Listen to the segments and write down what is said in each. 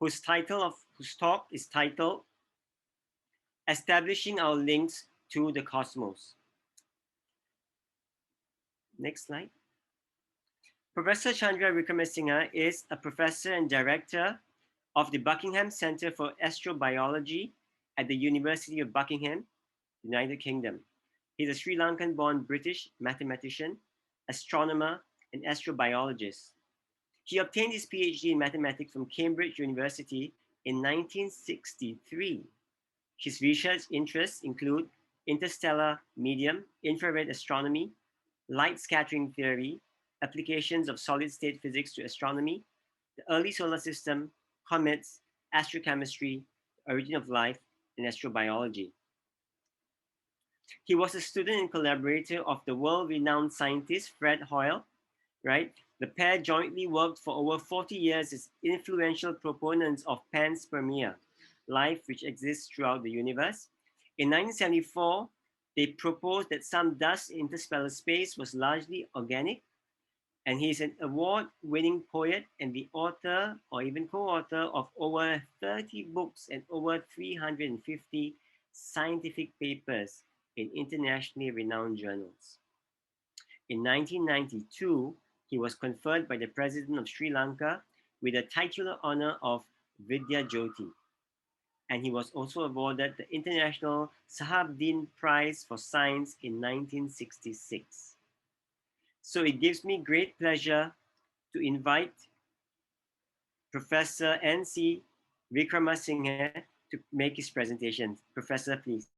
whose talk is titled Establishing Our Links to the Cosmos. Next slide. Professor Chandra Wickramasinghe is a professor and director of the Buckingham Center for Astrobiology at the University of Buckingham, United Kingdom. He's a Sri Lankan-born British mathematician, astronomer, and astrobiologist. He obtained his PhD in mathematics from Cambridge University in 1963. His research interests include interstellar medium, infrared astronomy, light scattering theory, applications of solid-state physics to astronomy, the early solar system, comets, astrochemistry, the origin of life, and astrobiology. He was a student and collaborator of the world-renowned scientist Fred Hoyle, right? The pair jointly worked for over 40 years as influential proponents of panspermia, life which exists throughout the universe. In 1974, they proposed that some dust in interstellar space was largely organic, and he's an award-winning poet and the author or even co-author of over 30 books and over 350 scientific papers in internationally renowned journals. In 1992, he was conferred by the President of Sri Lanka with the titular honor of Vidya Jyoti. And he was also awarded the International Sahabdin Prize for Science in 1966. So it gives me great pleasure to invite Professor N.C. Wickramasinghe to make his presentation. Professor, please.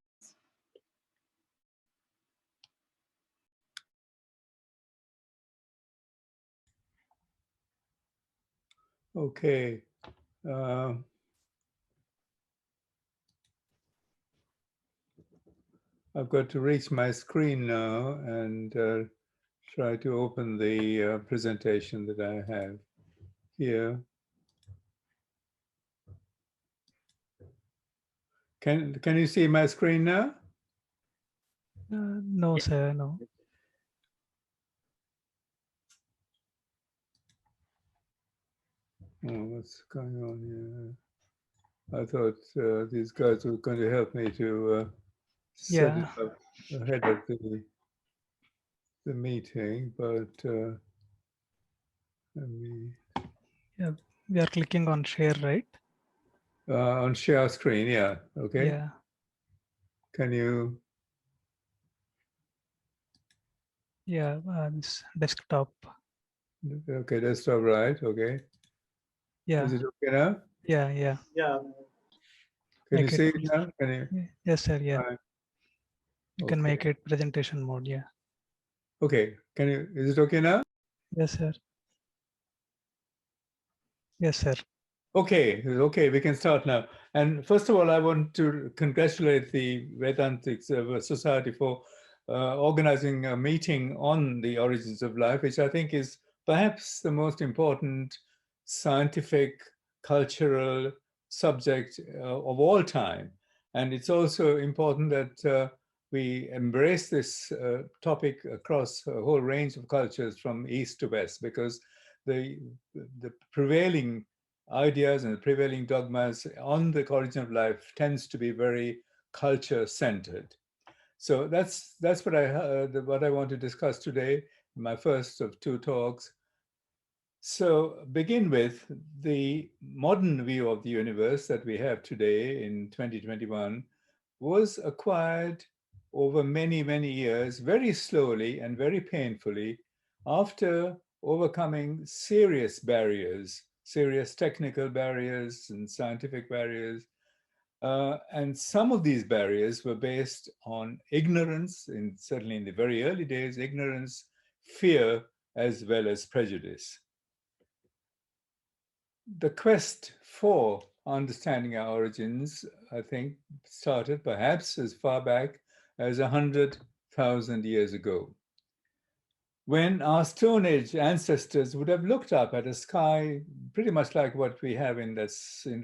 Okay. I've got to reach my screen now and try to open the presentation that I have here. Can you see my screen now? No, sir, no. Oh, what's going on here? I thought these guys were going to help me to set it up ahead of the meeting, but let me... Yeah, we are clicking on share, right? On share screen, yeah. Okay. Yeah. Can you? Yeah, this desktop. Okay, desktop, right? Okay. Yeah. Is it okay now? Yeah, yeah. Yeah. Can you see it now? Can you? Yes, sir. Yeah. You can Okay. make it presentation mode. Yeah. Okay. Can you? Is it okay now? Yes, sir. Yes, sir. Okay. Okay. We can start now. And first of all, I want to congratulate the Vedantic Society for organizing a meeting on the origins of life, which I think is perhaps the most important scientific, cultural subject of all time. And it's also important that we embrace this topic across a whole range of cultures from east to west, because the prevailing ideas and the prevailing dogmas on the origin of life tends to be very culture-centered. So that's what I want to discuss today, my first of two talks. So begin with the modern view of the universe that we have today in 2021 was acquired over many, many years, very slowly and very painfully, after overcoming serious barriers, serious technical barriers and scientific barriers. And some of these barriers were based on ignorance, certainly in the very early days, ignorance, fear, as well as prejudice. The quest for understanding our origins, I think, started perhaps as far back as 100,000 years ago, when our Stone Age ancestors would have looked up at a sky pretty much like what we have in the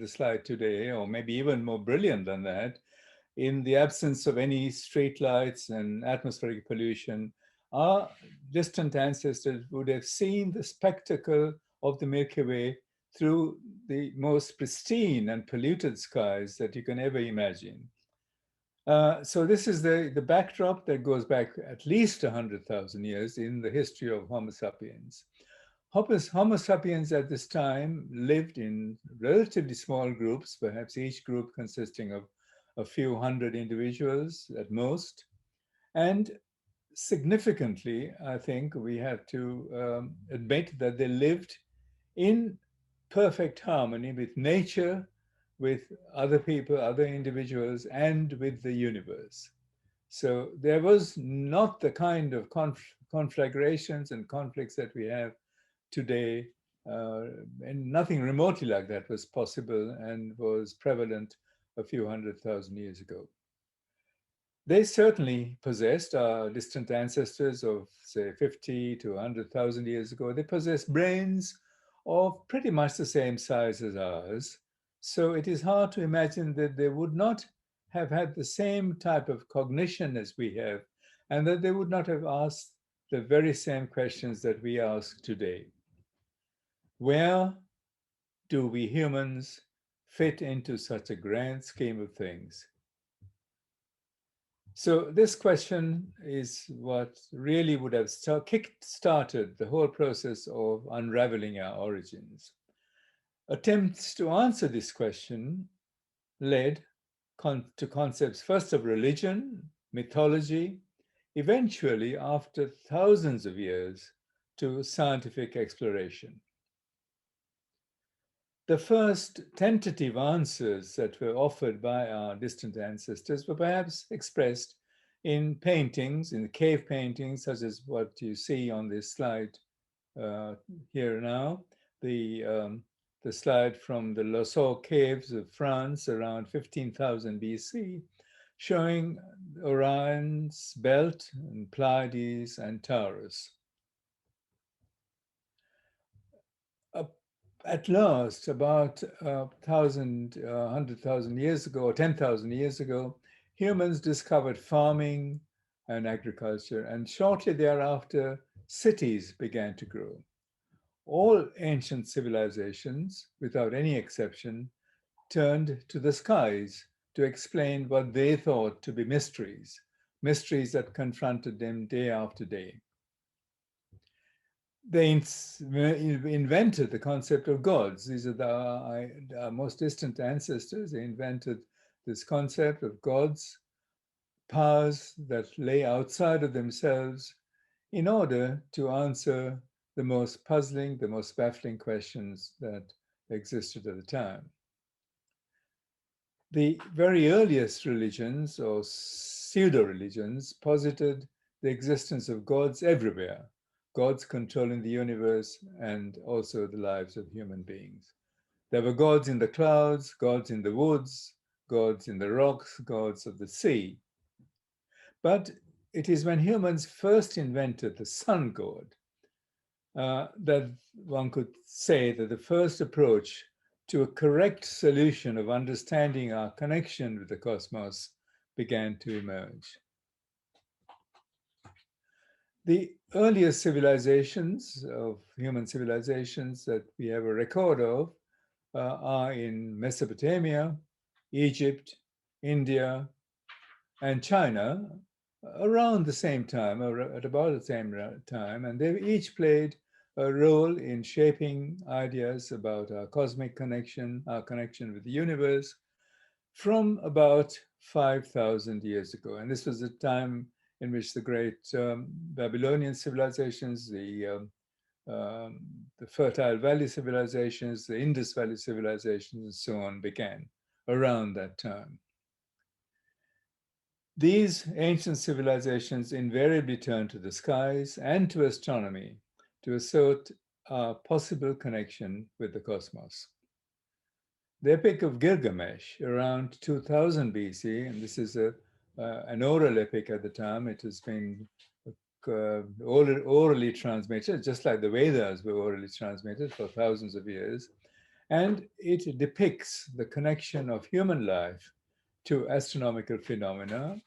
slide today, or maybe even more brilliant than that. In the absence of any street lights and atmospheric pollution, our distant ancestors would have seen the spectacle of the Milky Way through the most pristine and polluted skies that you can ever imagine. So this is the backdrop that goes back at least 100,000 years in the history of Homo sapiens. Homo sapiens at this time lived in relatively small groups, perhaps each group consisting of a few hundred individuals at most. And significantly, I think we have to admit that they lived in perfect harmony with nature, with other people, other individuals, and with the universe. So there was not the kind of conflagrations and conflicts that we have today, and nothing remotely like that was possible and was prevalent a few 100,000 years ago. They certainly possessed, our distant ancestors of, say, 50 to 100,000 years ago, they possessed brains of pretty much the same size as ours. So it is hard to imagine that they would not have had the same type of cognition as we have, and that they would not have asked the very same questions that we ask today. Where do we humans fit into such a grand scheme of things? So this question is what really would have kick-started the whole process of unraveling our origins. Attempts to answer this question led to concepts first of religion, mythology, eventually, after thousands of years, to scientific exploration. The first tentative answers that were offered by our distant ancestors were perhaps expressed in paintings, in cave paintings, such as what you see on this slide here now, the slide from the Lascaux caves of France around 15,000 BC, showing Orion's belt and Pleiades and Taurus. At last, about 100,000 years ago, or 10,000 years ago, humans discovered farming and agriculture, and shortly thereafter, cities began to grow. All ancient civilizations, without any exception, turned to the skies to explain what they thought to be mysteries, mysteries that confronted them day after day. They invented the concept of gods. These are our most distant ancestors. They invented this concept of gods, powers that lay outside of themselves, in order to answer the most puzzling, the most baffling questions that existed at the time. The very earliest religions, or pseudo-religions, posited the existence of gods everywhere, gods controlling the universe and also the lives of human beings. There were gods in the clouds, gods in the woods, gods in the rocks, gods of the sea. But it is when humans first invented the sun god that one could say that the first approach to a correct solution of understanding our connection with the cosmos began to emerge. The earliest civilizations of human civilizations that we have a record of are in Mesopotamia, Egypt, India, and China around the same time, or at about the same time, and they've each played a role in shaping ideas about our cosmic connection, our connection with the universe, from about 5,000 years ago. And this was the time in which the great Babylonian civilizations, the Fertile Valley civilizations, the Indus Valley civilizations, and so on began around that time. These ancient civilizations invariably turned to the skies and to astronomy to assert a possible connection with the cosmos. The Epic of Gilgamesh, around 2000 BC, and this is an oral epic at the time. It has been orally transmitted, just like the Vedas were orally transmitted for thousands of years. And it depicts the connection of human life to astronomical phenomena,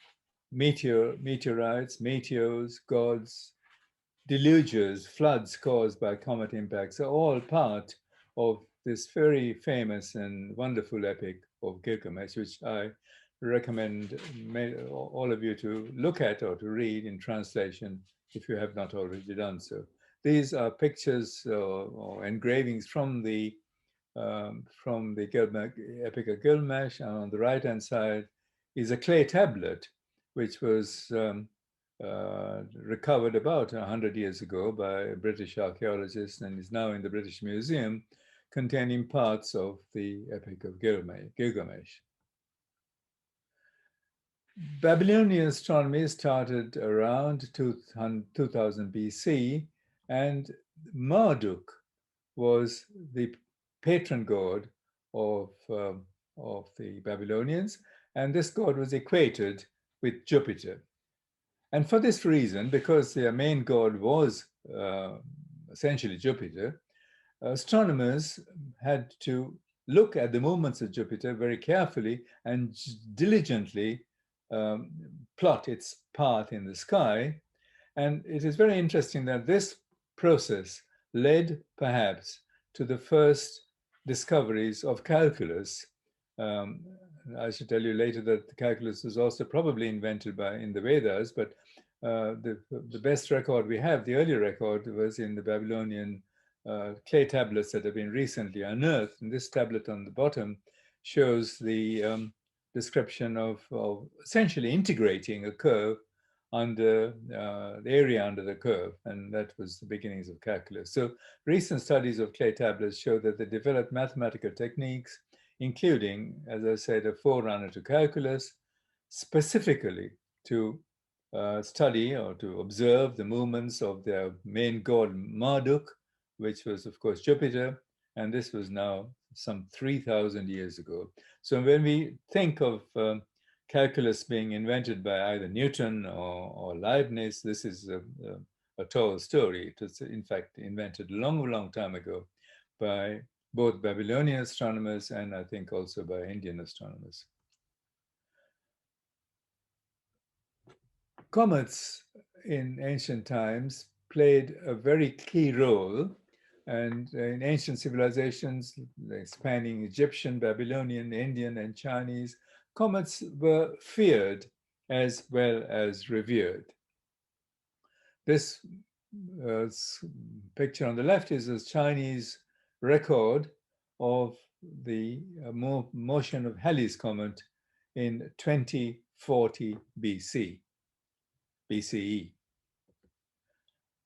meteorites, meteors, gods, deluges, floods caused by comet impacts are all part of this very famous and wonderful epic of Gilgamesh, which I recommend all of you to look at or to read in translation if you have not already done so. These are pictures or engravings from the Epic of Gilgamesh, and on the right-hand side is a clay tablet, which was recovered about 100 years ago by a British archaeologist and is now in the British Museum, containing parts of the Epic of Gilgamesh. Babylonian astronomy started around 2000 BC, and Marduk was the patron god of the Babylonians, and this god was equated with Jupiter. And for this reason, because their main god was essentially Jupiter, astronomers had to look at the movements of Jupiter very carefully and diligently plot its path in the sky. And it is very interesting that this process led perhaps to the first discoveries of calculus. I should tell you later that the calculus was also probably invented in the Vedas, but the best record we have, the earlier record, was in the Babylonian clay tablets that have been recently unearthed. And this tablet on the bottom shows the description of essentially integrating a curve under the area under the curve, and that was the beginnings of calculus. So recent studies of clay tablets show that they developed mathematical techniques, including, as I said, a forerunner to calculus, specifically to study or to observe the movements of their main god Marduk, which was, of course, Jupiter, and this was now some 3,000 years ago. So when we think of calculus being invented by either Newton or Leibniz, this is a tall story. It was, in fact, invented a long, long time ago by both Babylonian astronomers and I think also by Indian astronomers. Comets in ancient times played a very key role, and in ancient civilizations spanning Egyptian, Babylonian, Indian, and Chinese, comets were feared as well as revered. This picture on the left is a Chinese record of the motion of Halley's comet in 2040 BCE.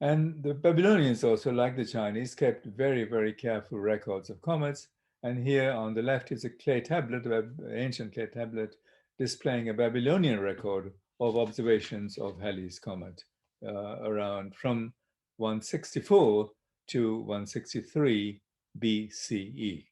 And the Babylonians also, like the Chinese, kept very, very careful records of comets. And here on the left is a clay tablet, an ancient clay tablet, displaying a Babylonian record of observations of Halley's comet around from 164 to 163 BCE.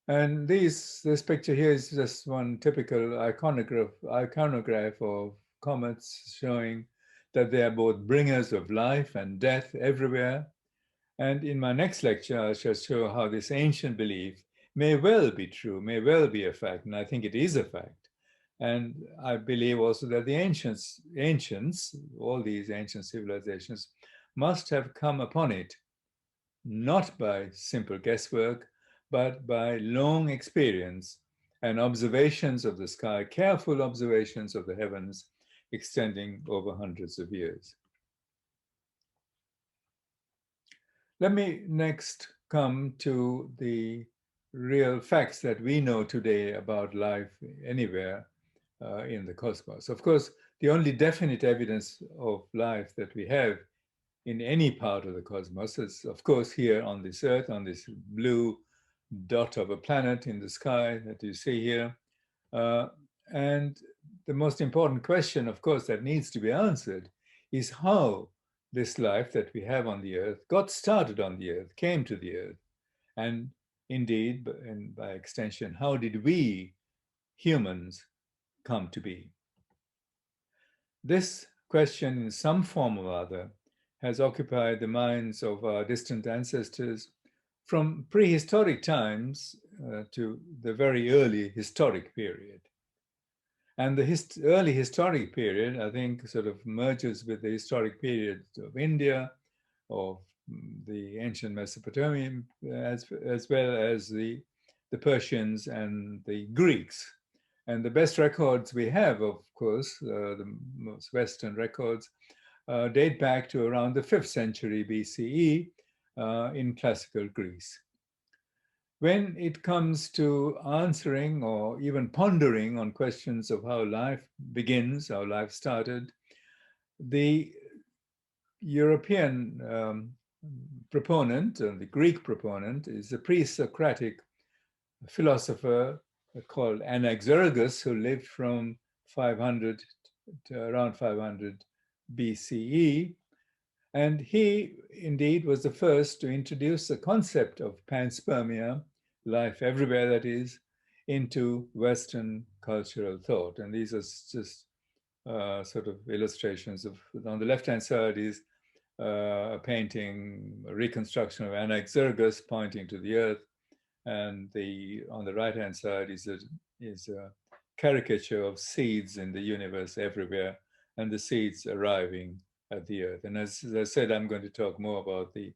And this picture here is just one typical iconograph of comets, showing that they are both bringers of life and death everywhere. And in my next lecture, I shall show how this ancient belief may well be true, may well be a fact, and I think it is a fact. And I believe also that the ancients, all these ancient civilizations, must have come upon it, not by simple guesswork, but by long experience and observations of the sky, careful observations of the heavens, extending over hundreds of years. Let me next come to the real facts that we know today about life anywhere in the cosmos. Of course, the only definite evidence of life that we have in any part of the cosmos is, of course, here on this Earth, on this blue dot of a planet in the sky that you see here. And the most important question, of course, that needs to be answered is how this life that we have on the Earth got started on the Earth, came to the Earth. And indeed, and by extension, how did we humans come to be? This question, in some form or other, has occupied the minds of our distant ancestors from prehistoric times to the very early historic period. And the early historic period, I think, sort of merges with the historic period of India, of the ancient Mesopotamian, as well as the Persians and the Greeks. And the best records we have, of course, the most Western records, date back to around the 5th century BCE in classical Greece. When it comes to answering or even pondering on questions of how life begins, how life started, the European proponent, the Greek proponent, is a pre-Socratic philosopher called Anaxagoras, who lived from 500 to around 500 BCE. And he indeed was the first to introduce the concept of panspermia, life everywhere that is, into Western cultural thought. And these are just sort of illustrations of, on the left-hand side is a painting, a reconstruction of Anaxagoras pointing to the earth. And on the right-hand side is a caricature of seeds in the universe everywhere, and the seeds arriving at the earth. And as I said, I'm going to talk more about the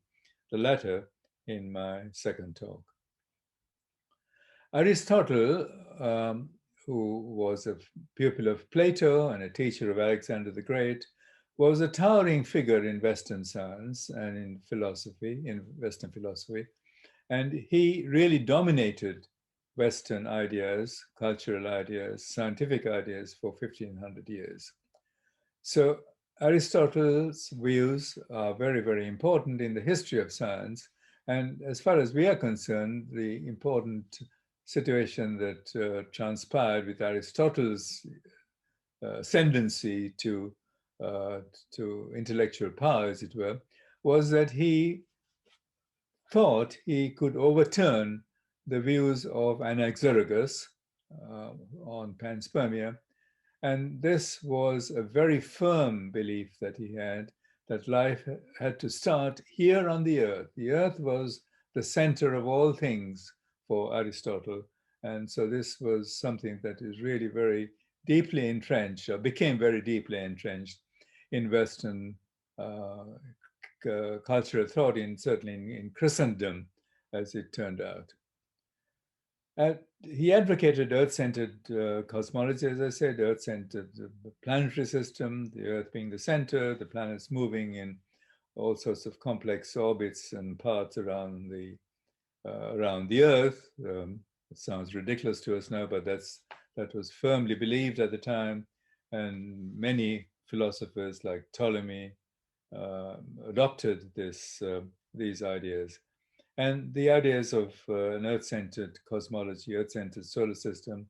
latter in my second talk. Aristotle, who was a pupil of Plato and a teacher of Alexander the Great, was a towering figure in Western science and in philosophy, in Western philosophy. And he really dominated Western ideas, cultural ideas, scientific ideas for 1500 years. So Aristotle's views are very, very important in the history of science. And as far as we are concerned, the important situation that transpired with Aristotle's ascendancy to intellectual power, as it were, was that he thought he could overturn the views of Anaxagoras on panspermia. And this was a very firm belief that he had, that life had to start here on the earth. The earth was the center of all things for Aristotle. And so this was something that is really very deeply entrenched, or became very deeply entrenched in Western cultural thought, certainly in Christendom, as it turned out. He advocated Earth-centered cosmology, as I said, Earth-centered planetary system, the Earth being the center, the planets moving in all sorts of complex orbits and paths around the Earth. It sounds ridiculous to us now, but that was firmly believed at the time, and many philosophers like Ptolemy adopted these ideas. And the ideas of an Earth-centered cosmology, Earth-centered solar system,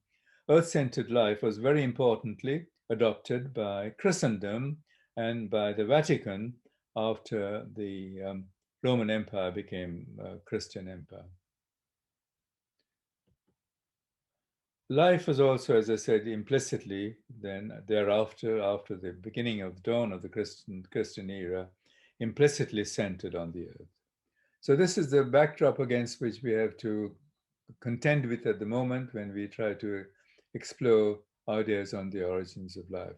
Earth-centered life was very importantly adopted by Christendom and by the Vatican after the Roman Empire became a Christian empire. Life was also, as I said, implicitly then thereafter, after the beginning of the dawn of the Christian era, implicitly centered on the earth. So this is the backdrop against which we have to contend with at the moment when we try to explore ideas on the origins of life.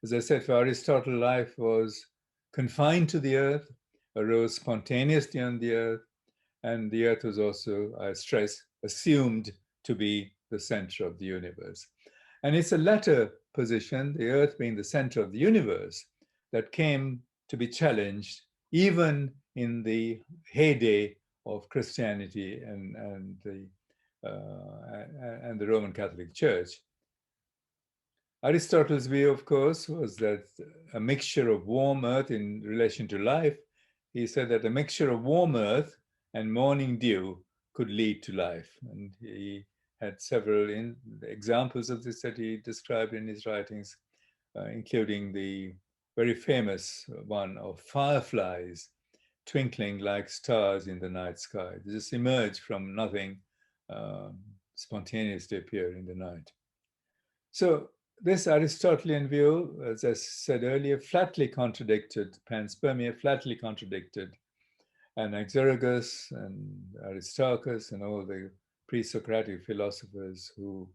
As I said, for Aristotle, life was confined to the earth, arose spontaneously on the earth, and the earth was also, I stress, assumed to be the center of the universe. And it's a latter position, the earth being the center of the universe, that came to be challenged even in the heyday of Christianity and the Roman Catholic Church. Aristotle's view, of course, was that a mixture of warm earth in relation to life, he said that a mixture of warm earth and morning dew could lead to life. And he had several examples of this that he described in his writings, including the very famous one of fireflies twinkling like stars in the night sky. They just emerge from nothing, spontaneously appear in the night. So this Aristotelian view, as I said earlier, flatly contradicted panspermia, flatly contradicted Anaxagoras and Aristarchus and all the pre-Socratic philosophers who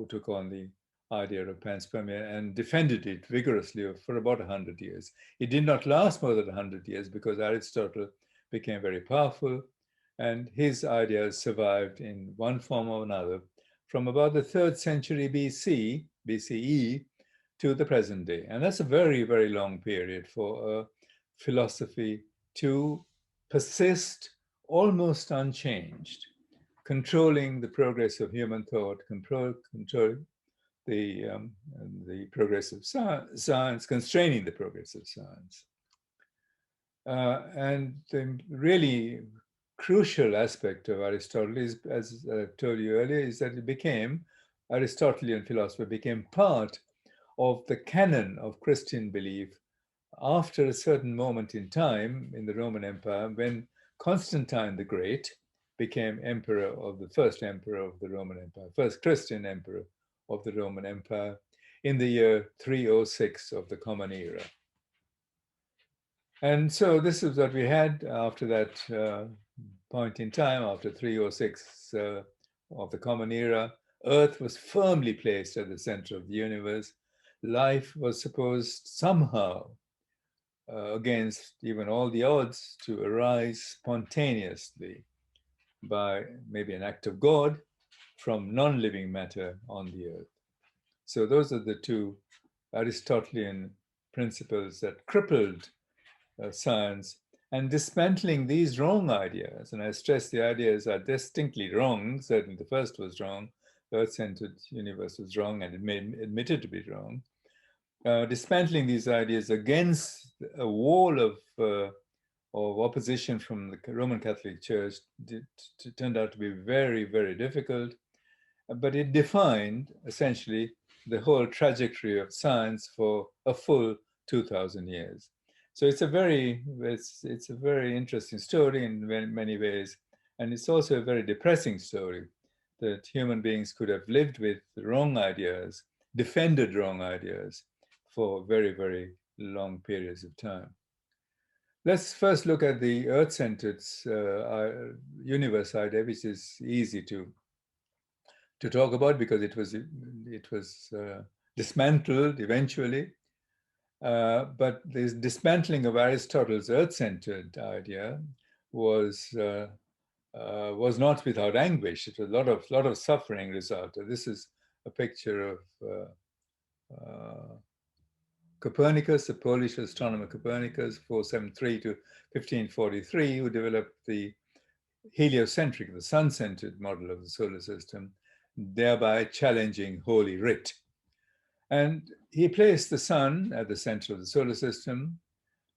took on the idea of panspermia and defended it vigorously for about 100 years. It did not last more than 100 years because Aristotle became very powerful, and his ideas survived in one form or another from about the 3rd century BCE to the present day. And that's a very, very long period for a philosophy to persist almost unchanged, controlling the progress of human thought, controlling the progress of science, constraining the progress of science. And the really crucial aspect of Aristotle is, as I told you earlier, is that Aristotelian philosophy became part of the canon of Christian belief after a certain moment in time in the Roman Empire when Constantine the Great became first emperor of the Roman Empire, first Christian emperor of the Roman Empire in the year 306 of the Common Era. And so this is what we had after that point in time, after 306 of the Common Era. Earth was firmly placed at the center of the universe. Life was supposed somehow, against even all the odds, to arise spontaneously by maybe an act of God from non-living matter on the earth. So those are the two Aristotelian principles that crippled science, and dismantling these wrong ideas. And I stress the ideas are distinctly wrong. Certainly the first was wrong. The Earth-centered universe was wrong and admitted to be wrong. Dismantling these ideas against a wall of opposition from the Roman Catholic Church turned out to be very, very difficult. But it defined essentially the whole trajectory of science for a full 2,000 years. So it's a very interesting story in many ways, and it's also a very depressing story that human beings could have lived with the wrong ideas, defended wrong ideas for very, very long periods of time. Let's first look at the Earth-centered universe idea, which is easy to talk about because it was dismantled eventually. But this dismantling of Aristotle's Earth-centered idea was not without anguish. It was a lot of suffering resulted. This is a picture of Copernicus, the Polish astronomer Copernicus, 473 to 1543, who developed the heliocentric, the sun-centered model of the solar system, thereby challenging Holy Writ. And he placed the sun at the center of the solar system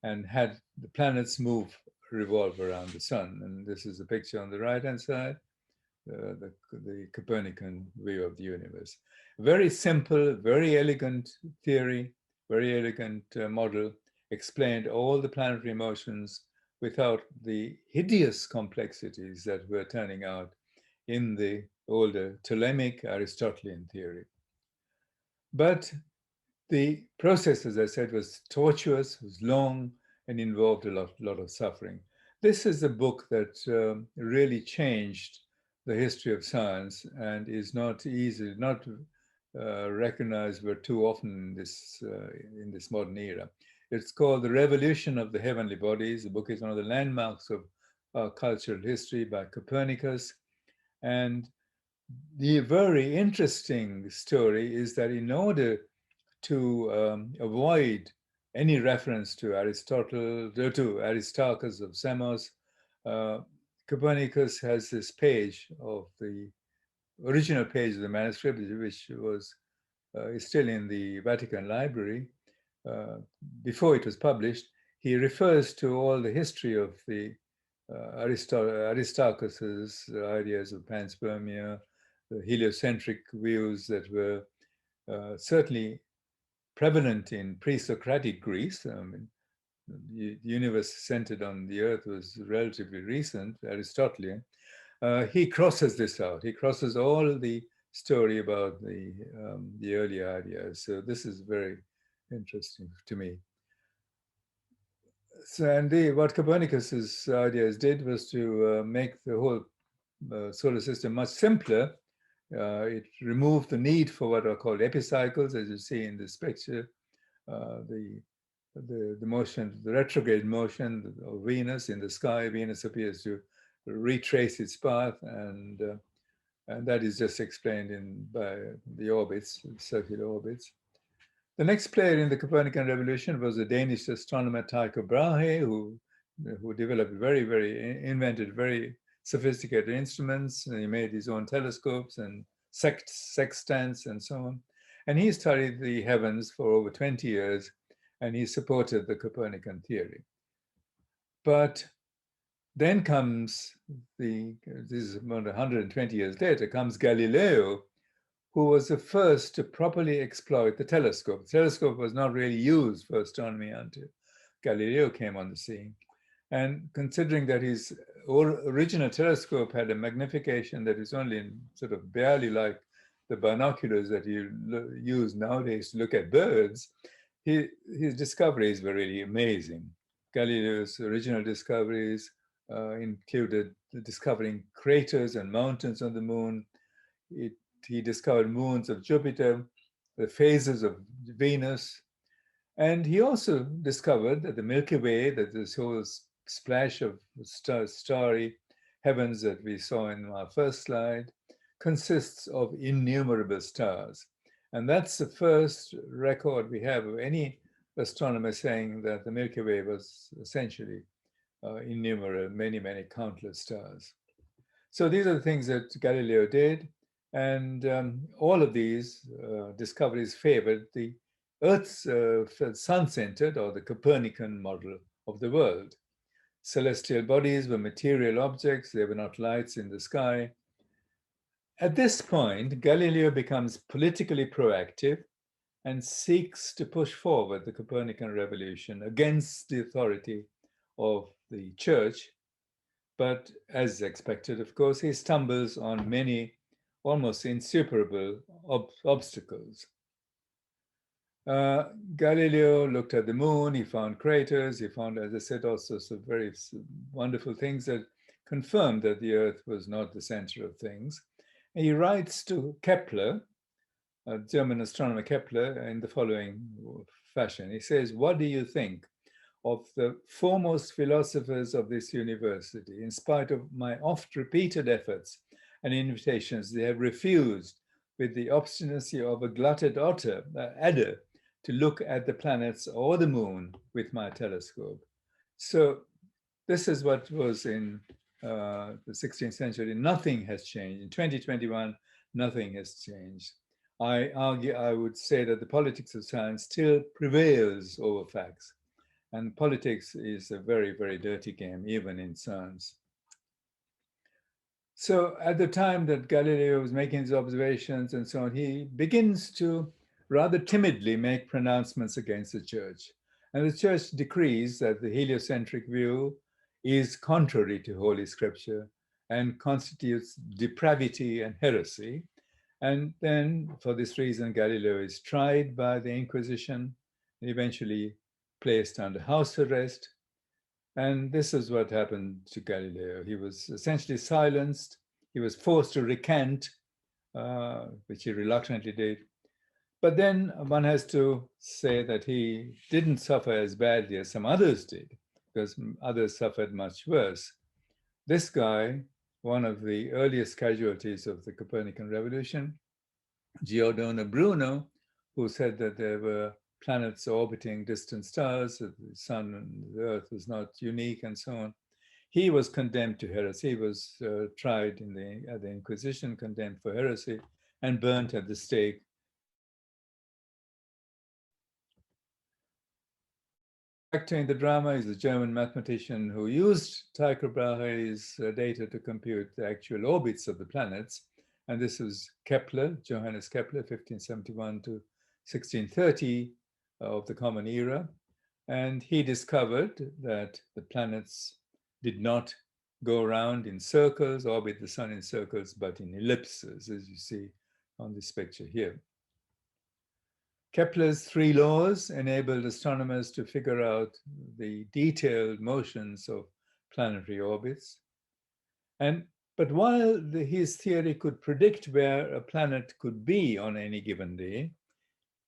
and had the planets revolve around the sun. And this is a picture on the right-hand side, the Copernican view of the universe. Very simple, very elegant theory, very elegant model, explained all the planetary motions without the hideous complexities that were turning out in the older Ptolemaic Aristotelian theory. But the process, as I said, was tortuous, was long, and involved a lot of suffering. This is a book that really changed the history of science and is not recognized very too often in this modern era. It's called The Revolution of the Heavenly Bodies. The book is one of the landmarks of cultural history by Copernicus. And the very interesting story is that in order to avoid any reference to Aristotle, to Aristarchus of Samos, Copernicus has this page of the original page of the manuscript, which is still in the Vatican Library. Before it was published, he refers to all the history of the Aristarchus's ideas of panspermia, the heliocentric views that were certainly prevalent in pre-Socratic Greece. I mean, the universe centered on the earth was relatively recent, Aristotelian. He crosses this out. He crosses all the story about the early ideas. So this is very interesting to me. So, and what Copernicus's ideas did was to make the whole solar system much simpler It removed the need for what are called epicycles, as you see in this picture. The motion, the retrograde motion of Venus in the sky. Venus appears to retrace its path, and that is just explained by the orbits, circular orbits. The next player in the Copernican revolution was the Danish astronomer Tycho Brahe, who invented very sophisticated instruments. And he made his own telescopes and sextants and so on. And he studied the heavens for over 20 years, and he supported the Copernican theory. But then comes this is about 120 years later, comes Galileo, who was the first to properly exploit the telescope. The telescope was not really used for astronomy until Galileo came on the scene. And considering that his original telescope had a magnification that is only sort of barely like the binoculars that you use nowadays to look at birds, his discoveries were really amazing. Galileo's original discoveries included discovering craters and mountains on the moon. He discovered moons of Jupiter, the phases of Venus, and he also discovered that the Milky Way, that this whole splash of starry heavens that we saw in our first slide, consists of innumerable stars. And that's the first record we have of any astronomer saying that the Milky Way was essentially innumerable, many, many countless stars. So these are the things that Galileo did. And all of these discoveries favored the Earth's sun-centered or the Copernican model of the world. Celestial bodies were material objects. They were not lights in the sky. At this point, Galileo becomes politically proactive and seeks to push forward the Copernican revolution against the authority of the church. But as expected, of course, he stumbles on many almost insuperable obstacles. Galileo looked at the moon, he found craters, he found, as I said, also some very wonderful things that confirmed that the Earth was not the center of things. And he writes to Kepler, German astronomer Kepler, in the following fashion. He says, "What do you think of the foremost philosophers of this university? In spite of my oft-repeated efforts and invitations, they have refused, with the obstinacy of a glutted adder, to look at the planets or the moon with my telescope." So this is what was in the 16th century. Nothing has changed. In 2021, nothing has changed. I would say that the politics of science still prevails over facts. And politics is a very, very dirty game, even in science. So at the time that Galileo was making his observations and so on, he begins to rather timidly make pronouncements against the church. And the church decrees that the heliocentric view is contrary to Holy Scripture and constitutes depravity and heresy. And then for this reason, Galileo is tried by the Inquisition and eventually placed under house arrest. And this is what happened to Galileo. He was essentially silenced. He was forced to recant, which he reluctantly did. But then one has to say that he didn't suffer as badly as some others did, because others suffered much worse. This guy, one of the earliest casualties of the Copernican revolution, Giordano Bruno, who said that there were planets orbiting distant stars, that the sun and the earth was not unique and so on. He was condemned to heresy. He was tried at the Inquisition, condemned for heresy, and burnt at the stake. Actor in the drama is a German mathematician who used Tycho Brahe's data to compute the actual orbits of the planets. And this was Kepler, Johannes Kepler, 1571 to 1630 of the Common Era. And he discovered that the planets did not go around in circles, orbit the sun in circles, but in ellipses, as you see on this picture here. Kepler's three laws enabled astronomers to figure out the detailed motions of planetary orbits. And But while his theory could predict where a planet could be on any given day,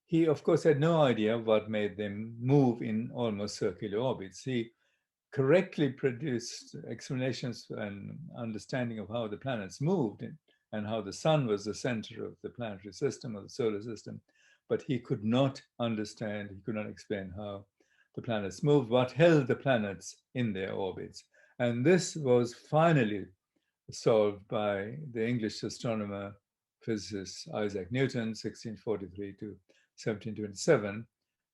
he, of course, had no idea what made them move in almost circular orbits. He correctly produced explanations and understanding of how the planets moved and how the sun was the center of the planetary system or the solar system, but he could not understand, he could not explain how the planets moved, what held the planets in their orbits. And this was finally solved by the English astronomer, physicist Isaac Newton, 1643 to 1727,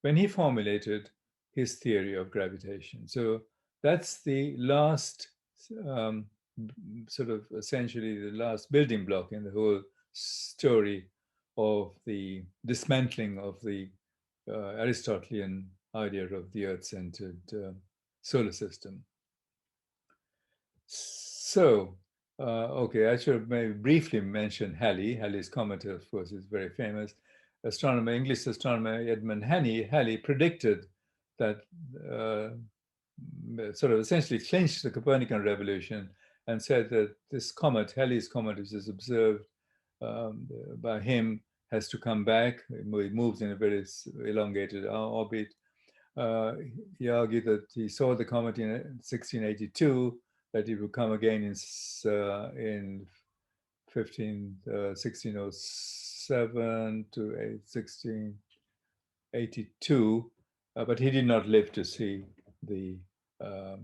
when he formulated his theory of gravitation. So that's the last, sort of essentially the last building block in the whole story of the dismantling of the Aristotelian idea of the Earth-centered solar system. So, okay, I should maybe briefly mention Halley. Halley's comet, of course, is very famous. Astronomer, English astronomer Edmund Halley predicted that sort of essentially clinched the Copernican revolution and said that this comet, Halley's comet, which is observed by him, has to come back. It moves in a very elongated orbit. He argued that he saw the comet in 1682, that it would come again in 1607 to 1682, but he did not live to see the,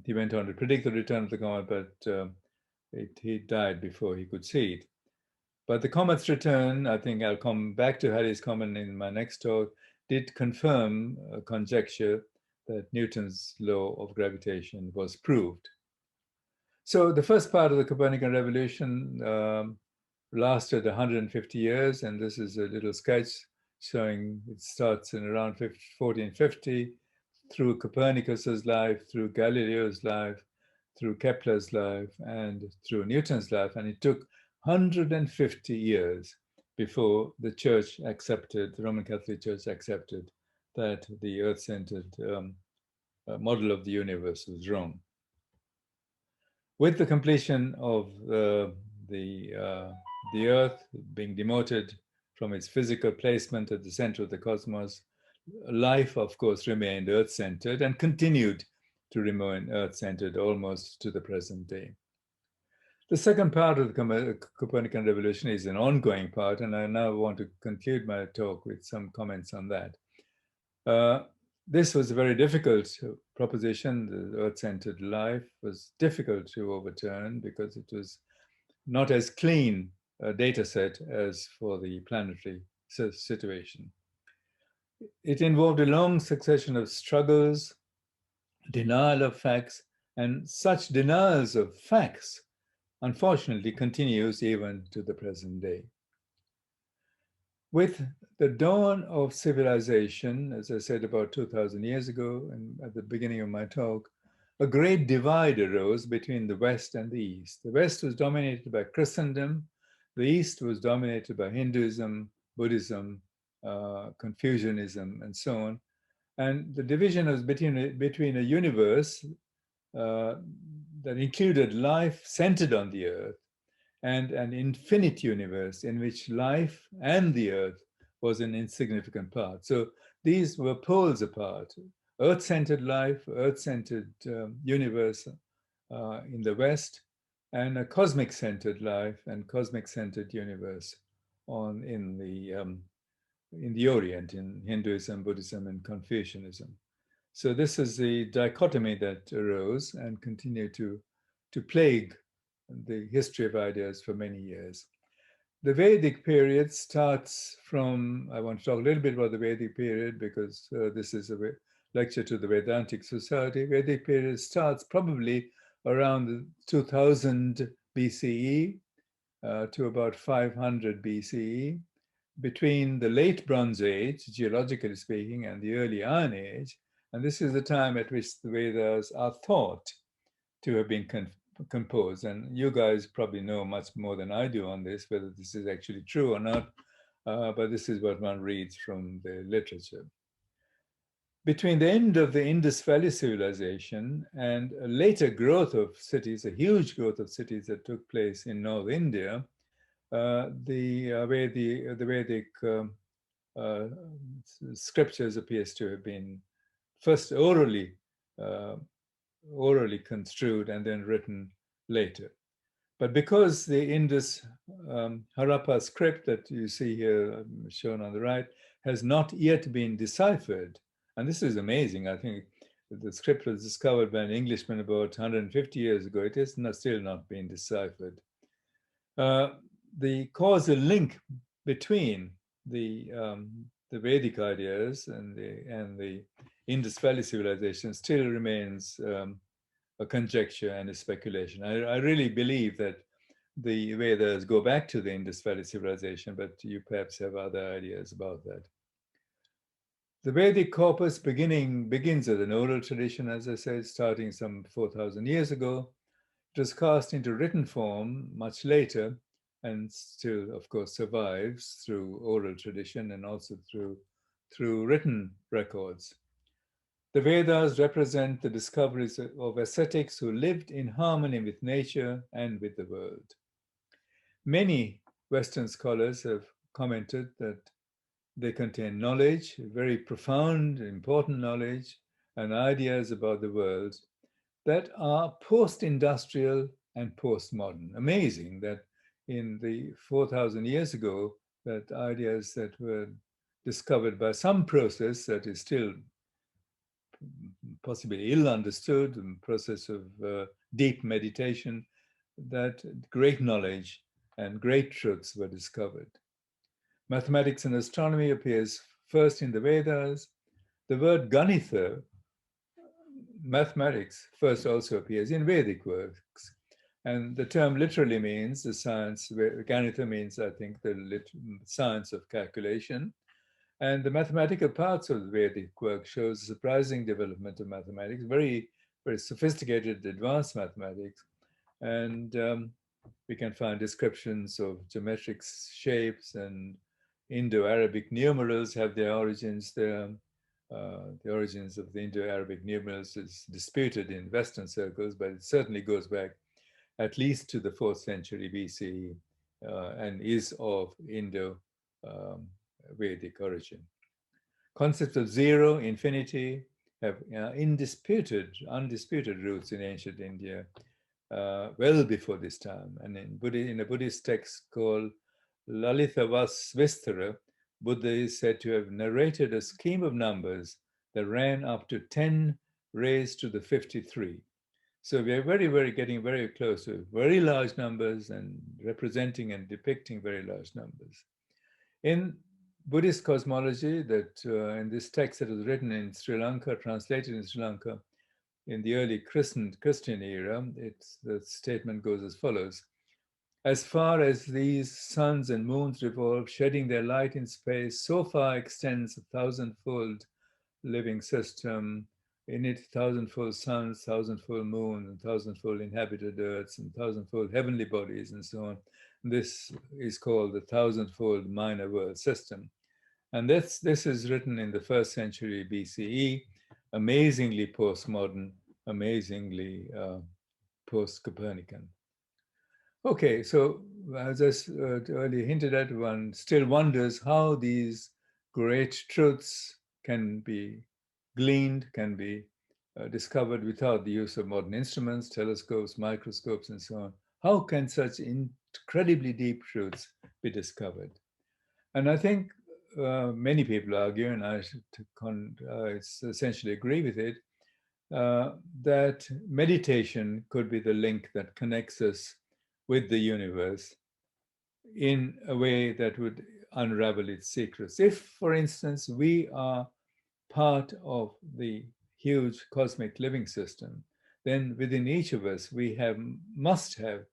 he went on to predict the return of the comet, but he died before he could see it. But the comet's return, I think I'll come back to Halley's comet in my next talk, did confirm a conjecture that Newton's law of gravitation was proved. So the first part of the Copernican revolution lasted 150 years, and this is a little sketch showing it starts in around 1450 through Copernicus's life, through Galileo's life, through Kepler's life, and through Newton's life, and it took 150 years before the Church accepted, the Roman Catholic Church accepted that the Earth-centered model of the universe was wrong. With the completion of the Earth being demoted from its physical placement at the center of the cosmos, life, of course, remained Earth-centered and continued to remain Earth-centered almost to the present day. The second part of the Copernican revolution is an ongoing part, and I now want to conclude my talk with some comments on that. This was a very difficult proposition. The Earth-centered life was difficult to overturn because it was not as clean a data set as for the planetary situation. It involved a long succession of struggles, denial of facts, and such denials of facts unfortunately continues even to the present day. With the dawn of civilization, as I said about 2,000 years ago, and at the beginning of my talk, a great divide arose between the West and the East. The West was dominated by Christendom. The East was dominated by Hinduism, Buddhism, Confucianism, and so on. And the division was between a universe that included life centered on the Earth and an infinite universe in which life and the Earth was an insignificant part. So these were poles apart: Earth-centered life, Earth-centered universe in the West, and a cosmic-centered life and cosmic-centered universe in the Orient, in Hinduism, Buddhism, and Confucianism. So this is the dichotomy that arose and continued to plague the history of ideas for many years. The Vedic period starts from, I want to talk a little bit about the Vedic period because this is a lecture to the Vedantic Society. Vedic period starts probably around 2000 BCE to about 500 BCE. Between the late Bronze Age, geologically speaking, and the early Iron Age. And this is the time at which the Vedas are thought to have been composed. And you guys probably know much more than I do on this, whether this is actually true or not, but this is what one reads from the literature. between the end of the Indus Valley civilization and a later growth of cities, a huge growth of cities that took place in North India, the Vedic uh, scriptures appears to have been first uh, orally construed and then written later. But because the Indus Harappa script that you see here shown on the right has not yet been deciphered, and this is amazing. I think the script was discovered by an Englishman about 150 years ago. It is still not been deciphered. The causal link between the Vedic ideas and the Indus Valley civilization still remains a conjecture and a speculation. I really believe that the Vedas go back to the Indus Valley civilization, but you perhaps have other ideas about that. The Vedic corpus begins as an oral tradition, as I said, starting some 4,000 years ago. It was cast into written form much later and still, of course, survives through oral tradition and also through written records. The Vedas represent the discoveries of ascetics who lived in harmony with nature and with the world. Many Western scholars have commented that they contain knowledge, very profound, important knowledge, and ideas about the world that are post-industrial and post-modern. Amazing that in the 4,000 years ago, that ideas that were discovered by some process that is still possibly ill understood, the process of deep meditation, that great knowledge and great truths were discovered. Mathematics and astronomy appears first in the Vedas. The word Ganitha, mathematics, first also appears in Vedic works. And the term literally means the science, Ganitha means, I think, the science of calculation. And the mathematical parts of the Vedic work shows a surprising development of mathematics, very, very sophisticated, advanced mathematics. And we can find descriptions of geometric shapes, and Indo-Arabic numerals have their origins there. The origins of the Indo-Arabic numerals is disputed in Western circles, but it certainly goes back at least to the 4th century BCE and is of Indo-Vedic origin. Concepts of zero, infinity have undisputed roots in ancient India well before this time. And in a Buddhist text called Lalitavasvistara, Buddha is said to have narrated a scheme of numbers that ran up to 10 raised to the 53. So we are getting very close to very large numbers and representing and depicting very large numbers. In Buddhist cosmology, that in this text that was written in Sri Lanka, translated in Sri Lanka in the early Christian era, the statement goes as follows. As far as these suns and moons revolve, shedding their light in space, so far extends a thousandfold living system. In it, thousandfold suns, thousandfold moons, and thousandfold inhabited earths, and thousandfold heavenly bodies, and so on. This is called the thousandfold minor world system. And this is written in the 1st century BCE, amazingly postmodern, amazingly post-Copernican. Okay, so as I earlier hinted at, one still wonders how these great truths can be gleaned, can be discovered without the use of modern instruments, telescopes, microscopes, and so on. How can such incredibly deep truths be discovered? And I think many people argue, and I essentially agree with it, that meditation could be the link that connects us with the universe in a way that would unravel its secrets. If, for instance, we are part of the huge cosmic living system, then within each of us, we must have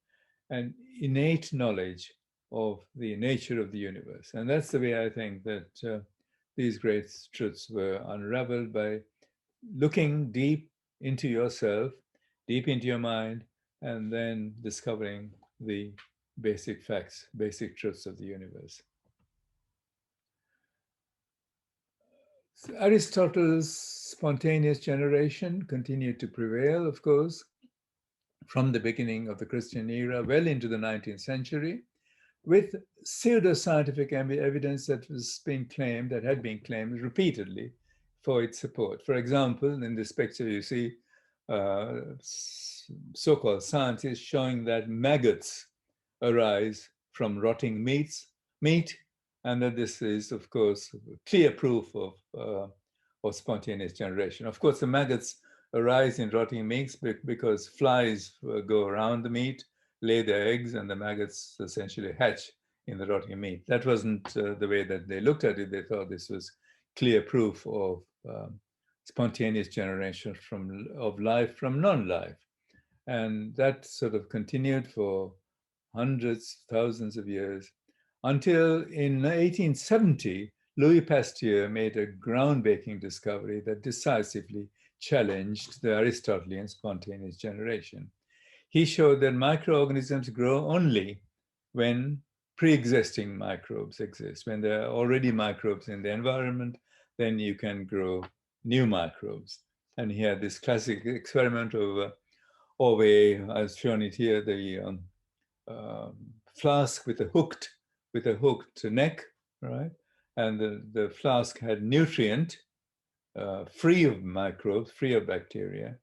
an innate knowledge of the nature of the universe. And that's the way I think that these great truths were unraveled, by looking deep into yourself, deep into your mind, and then discovering the basic facts, basic truths of the universe. Aristotle's spontaneous generation continued to prevail, of course, from the beginning of the Christian era well into the 19th century, with pseudo-scientific evidence that was being claimed, that had been claimed repeatedly for its support. For example, in this picture you see so-called scientists showing that maggots arise from rotting meat, and that this is, of course, clear proof of spontaneous generation. Of course, the maggots arise in rotting meats because flies go around the meat, lay their eggs, and the maggots essentially hatch in the rotting meat. That wasn't the way that they looked at it. They thought this was clear proof of spontaneous generation of life from non-life. And that sort of continued for hundreds, thousands of years, until in 1870, Louis Pasteur made a groundbreaking discovery that decisively challenged the Aristotelian spontaneous generation. He showed that microorganisms grow only when pre-existing microbes exist. When there are already microbes in the environment, then you can grow new microbes. And he had this classic experiment of I've shown it here, the flask with a hooked neck, right? And the flask had nutrient, free of microbes, free of bacteria.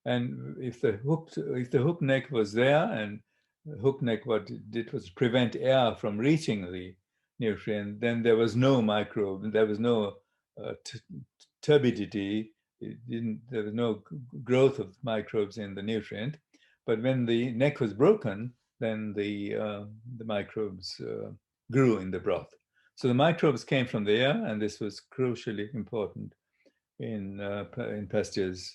And if the hook neck was there, and the hook neck, what it did was prevent air from reaching the nutrient, then there was no microbe, there was no turbidity, there was no growth of microbes in the nutrient. But when the neck was broken, then the microbes grew in the broth. So the microbes came from the air, and this was crucially important in Pasteur's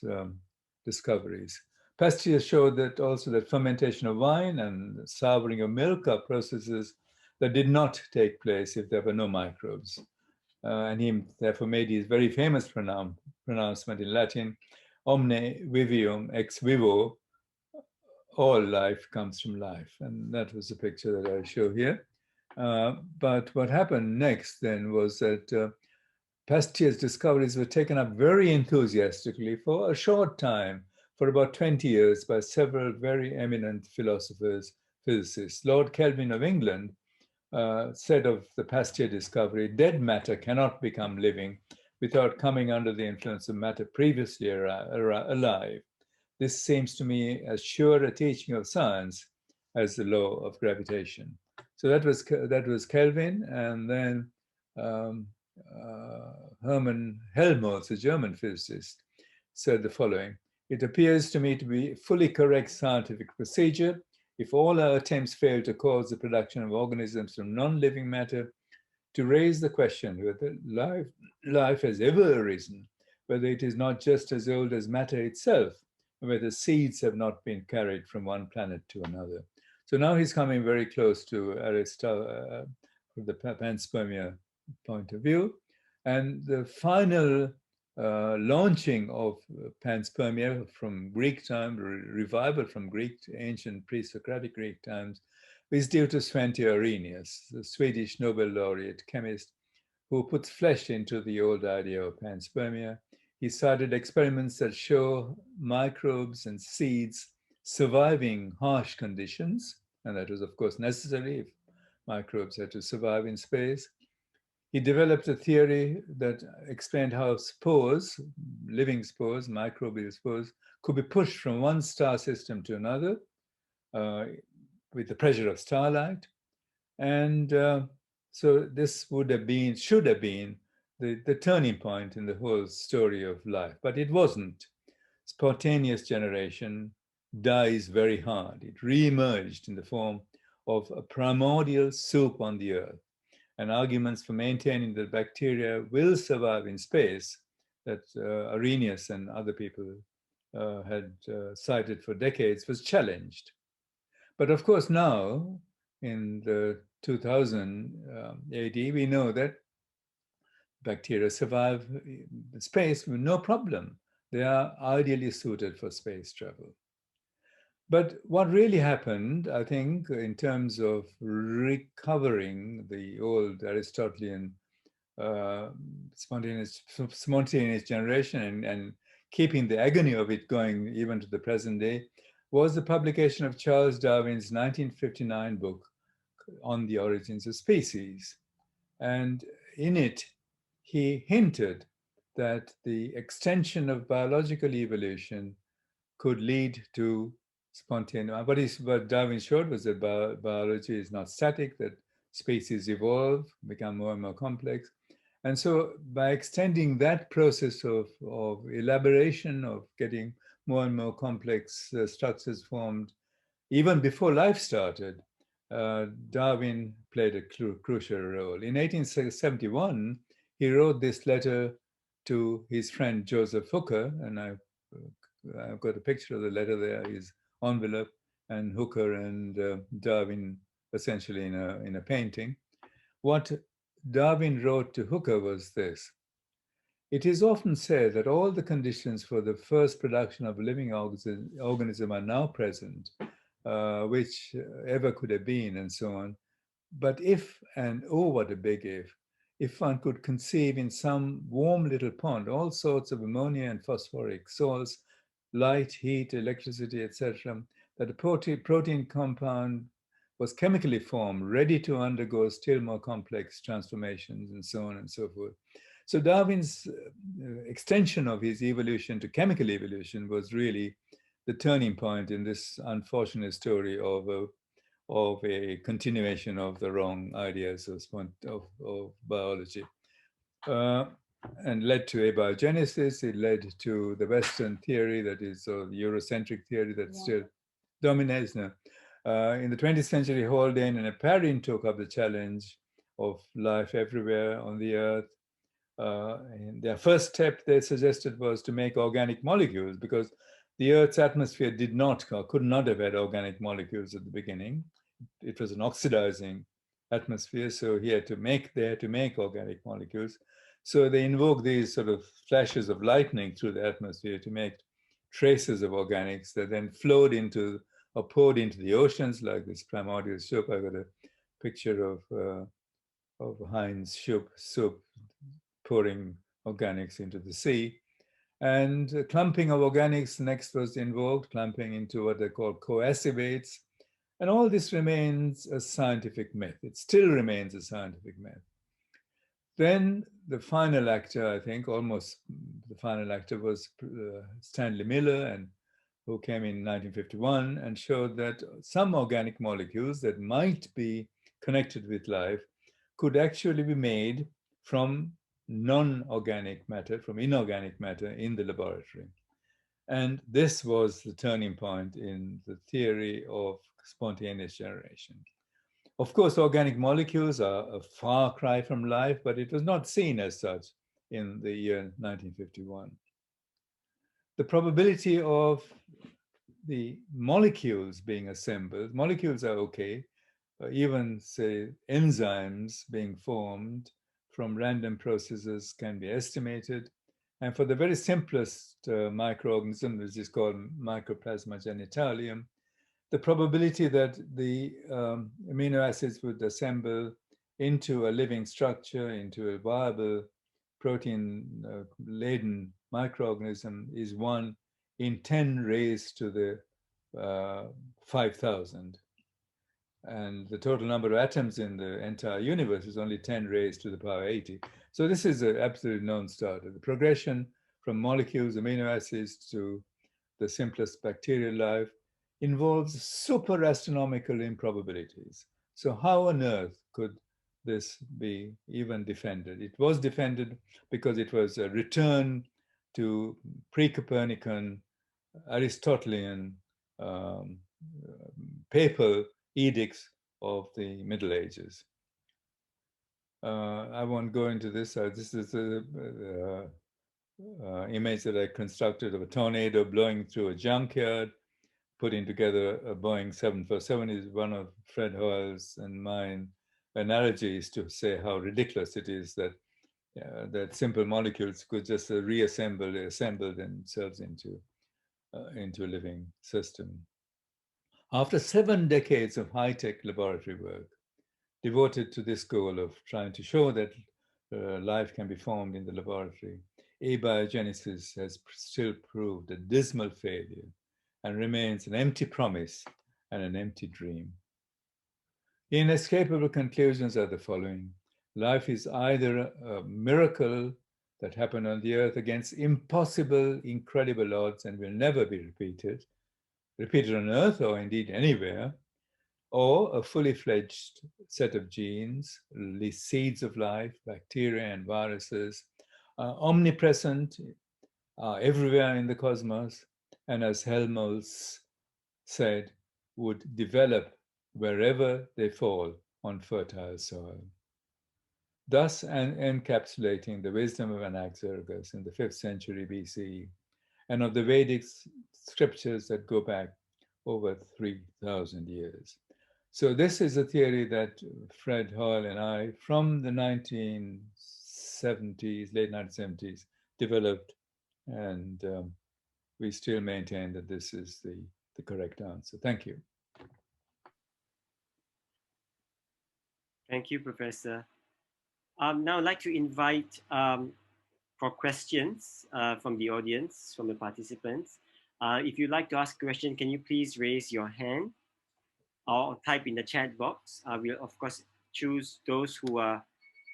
discoveries. Pasteur showed that also that fermentation of wine and souring of milk are processes that did not take place if there were no microbes. And he therefore made his very famous pronouncement in Latin, omne vivium ex vivo, all life comes from life. And that was the picture that I show here. But what happened next then was that Pasteur's discoveries were taken up very enthusiastically for a short time, for about 20 years, by several very eminent philosophers, physicists. Lord Kelvin of England said of the Pasteur discovery, dead matter cannot become living without coming under the influence of matter previously alive. This seems to me as sure a teaching of science as the law of gravitation. So that was Kelvin, and then Hermann Helmholtz, a German physicist, said the following: it appears to me to be fully correct scientific procedure if all our attempts fail to cause the production of organisms from non-living matter to raise the question whether life has ever arisen, whether it is not just as old as matter itself, and whether seeds have not been carried from one planet to another. So now he's coming very close to Aristotle, the panspermia point of view. And the final launching of panspermia from Greek time, revival from ancient pre-Socratic Greek times, is due to Svante Arrhenius, the Swedish Nobel laureate chemist, who puts flesh into the old idea of panspermia. He started experiments that show microbes and seeds surviving harsh conditions, and that was, of course, necessary if microbes had to survive in space. He developed a theory that explained how spores, living spores, microbial spores, could be pushed from one star system to another with the pressure of starlight. And so this should have been the turning point in the whole story of life, but it wasn't. Spontaneous generation dies very hard. It re-emerged in the form of a primordial soup on the earth. And arguments for maintaining that bacteria will survive in space that Arrhenius and other people had cited for decades was challenged. But of course now, in the 2000 AD, we know that bacteria survive space with no problem. They are ideally suited for space travel. But what really happened, I think, in terms of recovering the old Aristotelian uh, spontaneous generation and keeping the agony of it going even to the present day was the publication of Charles Darwin's 1959 book on the origins of species. And in it, he hinted that the extension of biological evolution could lead to spontaneous. What Darwin showed was that biology is not static, that species evolve, become more and more complex. And so by extending that process of elaboration, of getting more and more complex structures formed, even before life started, Darwin played a crucial role. In 1871, he wrote this letter to his friend Joseph Hooker, and I've got a picture of the letter there, his envelope, and Hooker and Darwin essentially in a painting. What Darwin wrote to Hooker was this: "It is often said that all the conditions for the first production of a living organism are now present, which ever could have been, and so on. But if, and oh, what a big if one could conceive in some warm little pond all sorts of ammonia and phosphoric salts, light, heat, electricity, etc., that a protein compound was chemically formed, ready to undergo still more complex transformations, and so on and so forth." So Darwin's extension of his evolution to chemical evolution was really the turning point in this unfortunate story of a continuation of the wrong ideas of biology. And led to abiogenesis. It led to the Western theory, that is the Eurocentric theory that still dominates now. In the 20th century, Haldane and Perrin took up the challenge of life everywhere on the earth. And their first step, they suggested, was to make organic molecules, because the Earth's atmosphere did not or could not have had organic molecules at the beginning. It was an oxidizing atmosphere, so they had to make organic molecules. So they invoked these sort of flashes of lightning through the atmosphere to make traces of organics that then flowed into or poured into the oceans, like this primordial soup. I got a picture of Heinz soup pouring organics into the sea. And clumping of organics next was invoked, clumping into what they call coactivates. And all this remains a scientific myth. It still remains a scientific myth. Then the final actor, I think, almost the final actor, was Stanley Miller, and who came in 1951 and showed that some organic molecules that might be connected with life could actually be made from non-organic matter, from inorganic matter in the laboratory. And this was the turning point in the theory of spontaneous generation. Of course, organic molecules are a far cry from life, but it was not seen as such in the year 1951. The probability of the molecules being assembled, molecules are okay, even say enzymes being formed from random processes can be estimated. And for the very simplest microorganism, which is called Mycoplasma genitalium, the probability that the amino acids would assemble into a living structure, into a viable protein-laden microorganism is 1 in 10 raised to the 5,000. And the total number of atoms in the entire universe is only 10 raised to the power 80. So this is an absolute non-starter. The progression from molecules, amino acids, to the simplest bacterial life involves super astronomical improbabilities. So how on earth could this be even defended? It was defended because it was a return to pre-Copernican, Aristotelian papal edicts of the Middle Ages. I won't go into this. This is an image that I constructed of a tornado blowing through a junkyard. Putting together a Boeing 747 is one of Fred Hoyle's and mine analogies to say how ridiculous it is that that simple molecules could just assemble themselves into a living system. After 7 decades of high-tech laboratory work devoted to this goal of trying to show that life can be formed in the laboratory, abiogenesis has still proved a dismal failure and remains an empty promise and an empty dream. Inescapable conclusions are the following. Life is either a miracle that happened on the earth against impossible, incredible odds and will never be repeated on earth or indeed anywhere, or a fully fledged set of genes, the seeds of life, bacteria and viruses, are omnipresent, are everywhere in the cosmos, and as Helmholtz said, would develop wherever they fall on fertile soil. Thus encapsulating the wisdom of Anaxagoras in the 5th century BCE and of the Vedic scriptures that go back over 3,000 years. So this is a theory that Fred Hoyle and I, from the 1970s, late 1970s, developed, and we still maintain that this is the correct answer. Thank you. Thank you, Professor. Now I'd like to invite for questions from the audience, from the participants. If you'd like to ask a question, can you please raise your hand or type in the chat box? We'll, of course, choose those who are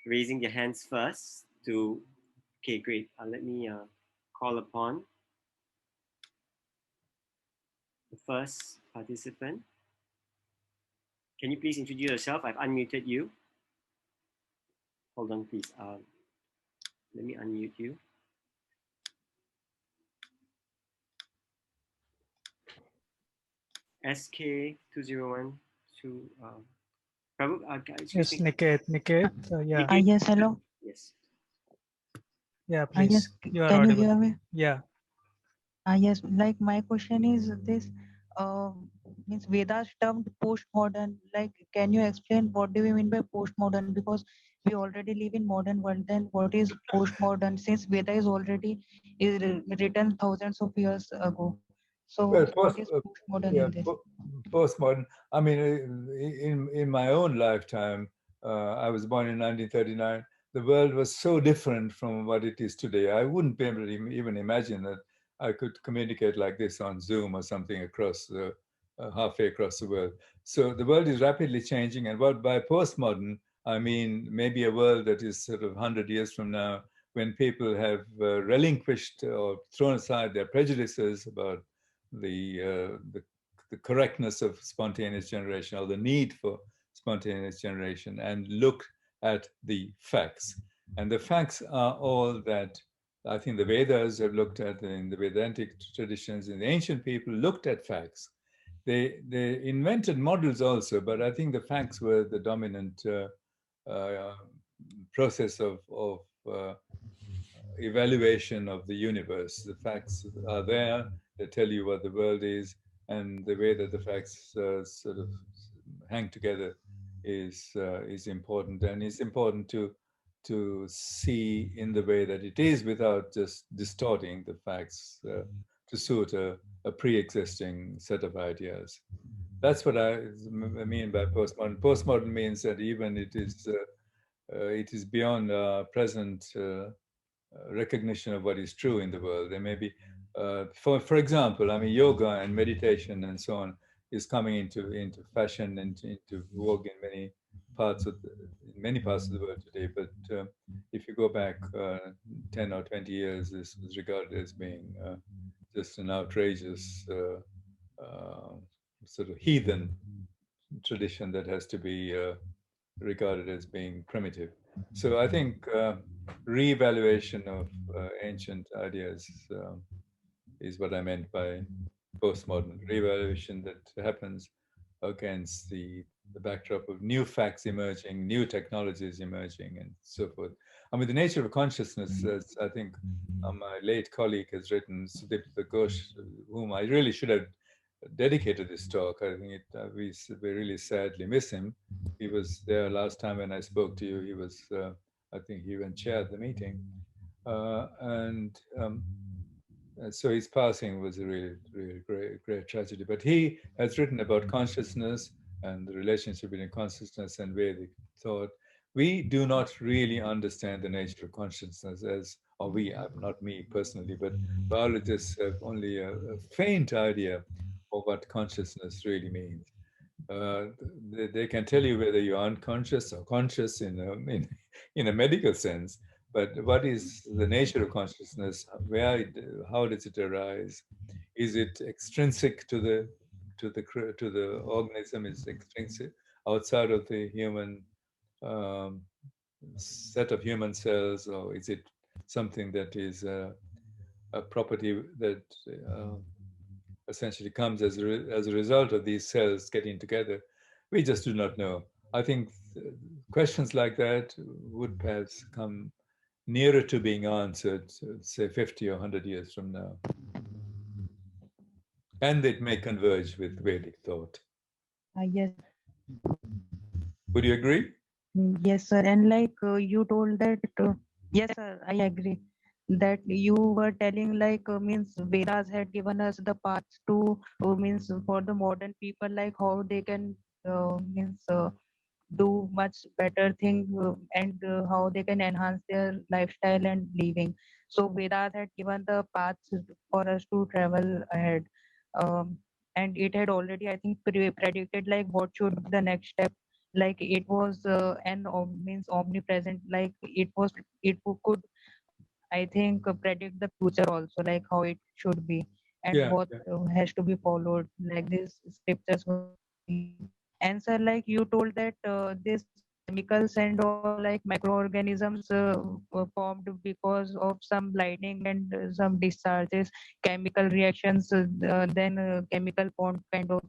raising their hands first to... Okay, great. Let me call upon the first participant. Can you please introduce yourself? I've unmuted you. Hold on, please. Let me unmute you. SK2012. Prabhu, Yes, excuse me. Niket. Yeah. Niket? Yes, hello. Yes. Yeah, Yes, please. You are can you audible. hear me? Yeah. Yes, like my question is this, uh, means Vedas termed postmodern. Like, can you explain what do you mean by postmodern? Because we already live in modern world. Then what is postmodern? Since Veda is already written thousands of years ago. So Well, what is postmodern in this? postmodern. I mean, in my own lifetime, I was born in 1939. The world was so different from what it is today. I wouldn't be able to even imagine that I could communicate like this on Zoom or something across the halfway across the world. So the world is rapidly changing, and what by postmodern I mean maybe a world that is sort of 100 years from now, when people have relinquished or thrown aside their prejudices about the correctness of spontaneous generation or the need for spontaneous generation and look at the facts. And the facts are all that I think the Vedas have looked at, in the Vedantic traditions, in the ancient people looked at facts. They invented models also, but I think the facts were the dominant process of evaluation of the universe. The facts are there, they tell you what the world is, and the way that the facts sort of hang together is important, and it's important to see in the way that it is without just distorting the facts to suit a pre-existing set of ideas. That's what I mean by postmodern. Postmodern means that even it is beyond our present recognition of what is true in the world. There may be, for example, I mean, yoga and meditation and so on is coming into fashion and into vogue in many parts of the world today. But if you go back 10 or 20 years, this was regarded as being just an outrageous sort of heathen tradition that has to be regarded as being primitive. So I think re-evaluation of ancient ideas is what I meant by postmodern. Re-evaluation that happens against the backdrop of new facts emerging, new technologies emerging, and so forth. I mean, the nature of consciousness, as I think my late colleague has written, Sudipta Ghosh, whom I really should have dedicated this talk. I think we really sadly miss him. He was there last time when I spoke to you. He was, I think he even chaired the meeting. So his passing was a really, really great tragedy. But he has written about consciousness and the relationship between consciousness and Vedic thought, we do not really understand the nature of consciousness or not me personally, but biologists have only a faint idea of what consciousness really means. Uh, they can tell you whether you're unconscious or conscious in a medical sense, but what is the nature of consciousness? How does it arise? Is it extrinsic to the organism? Is it extrinsic outside of the human um, set of human cells, or is it something that is a property that essentially comes as a result of these cells getting together? We just do not know. I think questions like that would perhaps come nearer to being answered, say 50 or 100 years from now. And it may converge with Vedic thought. Yes. Would you agree? Yes, sir. And like you told that, yes, sir, I agree that you were telling like means Vedas had given us the paths to means for the modern people like how they can means do much better thing and how they can enhance their lifestyle and living. So Vedas had given the paths for us to travel ahead. Um, and it had already, I think, predicted like what should be the next step. Like it was means omnipresent. Like it could, I think, predict the future also, like how it should be and Yeah. what has to be followed. Like these scriptures were already. And sir, like you told that this chemicals and all like microorganisms were formed because of some lightning and some discharges, chemical reactions, then chemical bond kind of.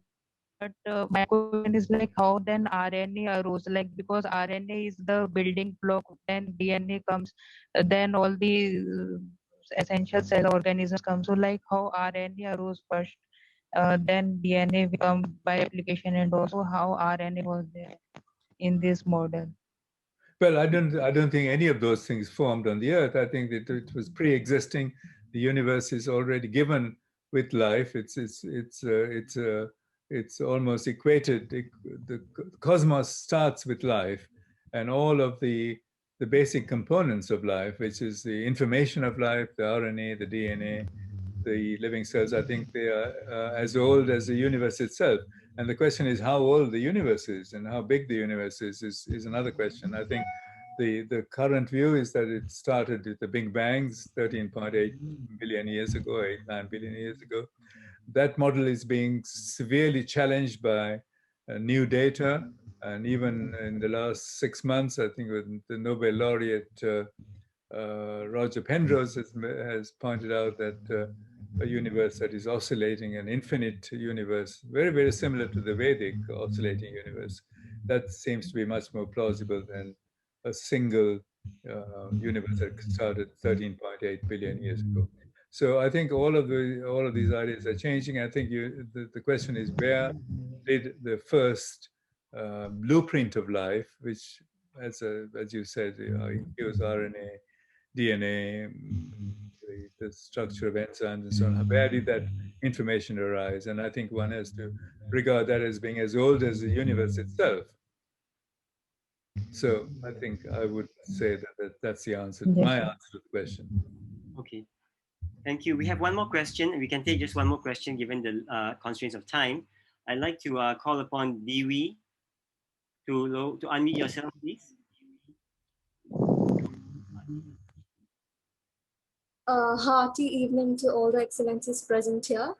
But my question is like how then RNA arose? Like because RNA is the building block, then DNA comes, then all the essential cell organisms come. So like how RNA arose first, then DNA become by application, and also how RNA was there in this model. Well, I don't think any of those things formed on the earth. I think that it was pre-existing. The universe is already given with life. It's almost equated. The cosmos starts with life, and all of the basic components of life, which is the information of life, the RNA, the DNA, the living cells. I think they are as old as the universe itself. And the question is how old the universe is and how big the universe is another question. I think the current view is that it started with the Big Bangs 13.8 billion years ago, 8, 9 billion years ago. That model is being severely challenged by new data. And even in the last 6 months, I think the Nobel laureate Roger Penrose has pointed out that a universe that is oscillating, an infinite universe, very, very similar to the Vedic oscillating universe, that seems to be much more plausible than a single universe that started 13.8 billion years ago. So I think all of these ideas are changing. I think the question is, where did the first blueprint of life, which, as you said, includes RNA, DNA, the structure of enzymes and so on. Where did that information arise? And I think one has to regard that as being as old as the universe itself. So I think I would say that's the answer, Yes, my sir. answer to the question. Okay. Thank you. We have one more question. We can take just one more question given the constraints of time. I'd like to call upon Dewi to unmute yourself, please. Hearty evening to all the excellencies present here.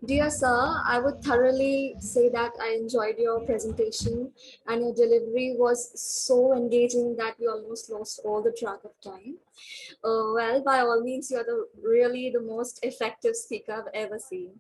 Dear sir, I would thoroughly say that I enjoyed your presentation and your delivery was so engaging that we almost lost all the track of time. Well, by all means, you are really the most effective speaker I've ever seen.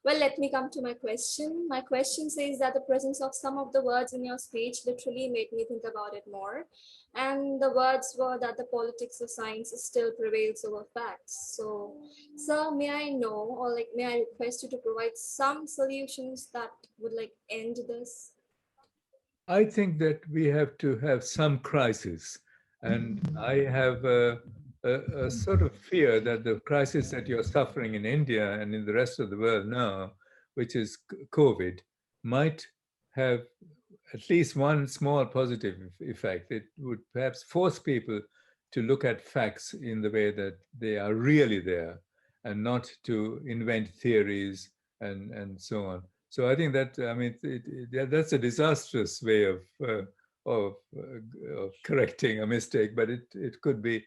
Well, let me come to my question. My question says that the presence of some of the words in your speech literally made me think about it more. And the words were that the politics of science still prevails over facts. So, sir, may I know, or like, may I request you to provide some solutions that would like end this? I think that we have to have some crisis. And I have a sort of fear that the crisis that you're suffering in India and in the rest of the world now, which is COVID, might have at least one small positive effect. It would perhaps force people to look at facts in the way that they are really there, and not to invent theories and so on. So I think that, I mean, that's a disastrous way of, of correcting a mistake, but it could be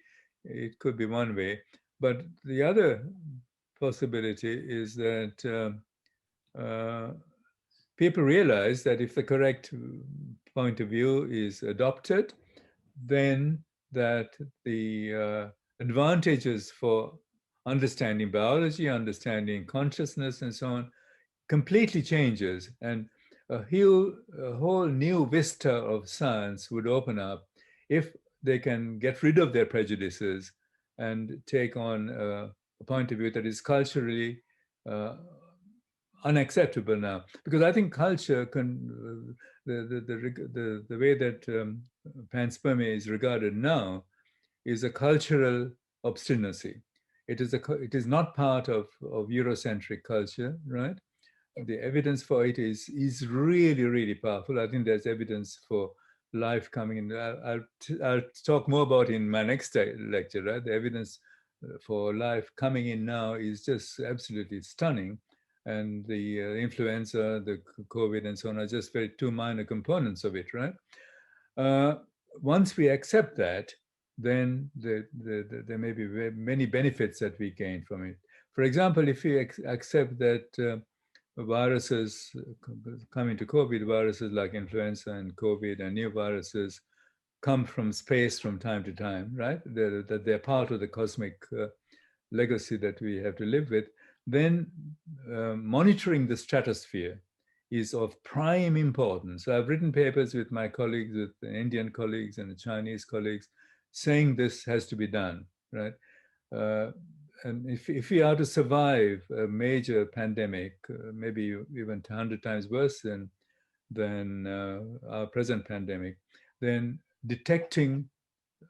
one way. But the other possibility is that people realize that if the correct point of view is adopted, then that the advantages for understanding biology, understanding consciousness, and so on, completely changes, and a whole new vista of science would open up if they can get rid of their prejudices and take on a point of view that is culturally unacceptable now. Because I think culture can, the way that panspermia is regarded now is a cultural obstinacy. It is not part of Eurocentric culture, right? The evidence for it is really, really powerful. I think there's evidence for life coming in. I'll talk more about it in my next lecture, right? The evidence for life coming in now is just absolutely stunning. And the influenza, the COVID, and so on are just very two minor components of it, right? Once we accept that, then there may be many benefits that we gain from it. For example, if we accept that viruses coming to COVID, viruses like influenza and COVID and new viruses come from space from time to time, right? That they're part of the cosmic legacy that we have to live with, then monitoring the stratosphere is of prime importance. So I've written papers with my colleagues, with the Indian colleagues and the Chinese colleagues, saying this has to be done, right? And if we are to survive a major pandemic, maybe even 100 times worse than our present pandemic, then detecting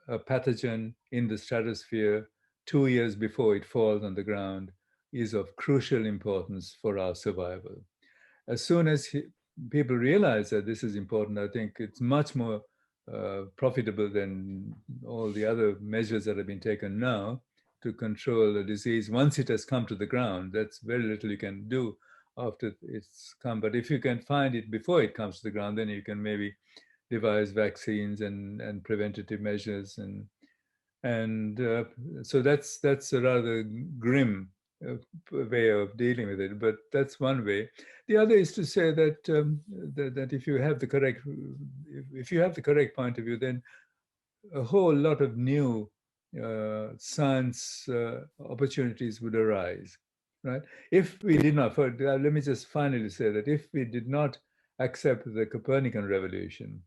a pathogen in the stratosphere 2 years before it falls on the ground is of crucial importance for our survival. As soon as people realize that this is important, I think it's much more profitable than all the other measures that have been taken now to control a disease. Once it has come to the ground, that's very little you can do after it's come. But if you can find it before it comes to the ground, then you can maybe devise vaccines and preventative measures, and so that's a rather grim way of dealing with it. But that's one way. The other is to say that that if you have the correct point of view, then a whole lot of new science opportunities would arise, right? If we did not, let me just finally say that if we did not accept the Copernican revolution,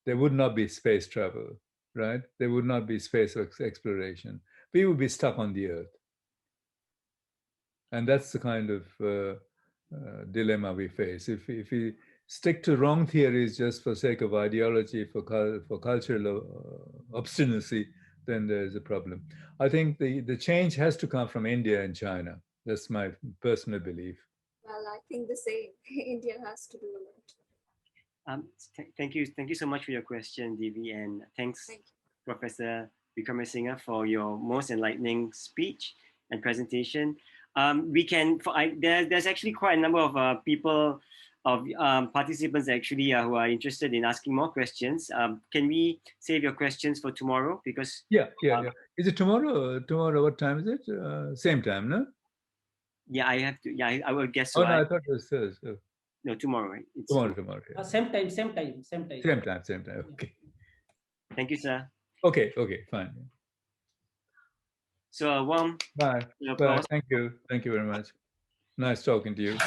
there would not be space travel, right? There would not be space exploration. We would be stuck on the Earth. And that's the kind of dilemma we face. If we stick to wrong theories just for sake of ideology, for cultural obstinacy, then there's a problem. I think the change has to come from India and China. That's my personal belief. Well, I think the same. India has to do a lot. Thank you so much for your question, Divi, and thanks, Professor Wickramasinghe, for your most enlightening speech and presentation. There's actually quite a number of people, of participants actually who are interested in asking more questions. Can we save your questions for tomorrow? Because yeah. Is it tomorrow? Tomorrow, what time is it? Same time, no? Yeah, I have to. Yeah, I would guess so. Oh no, I thought it was Thursday. No, tomorrow, right? It's tomorrow. Yeah. Same time. Same time. Okay. Thank you, sir. Okay, fine. So, warm. Bye. Thank you very much. Nice talking to you.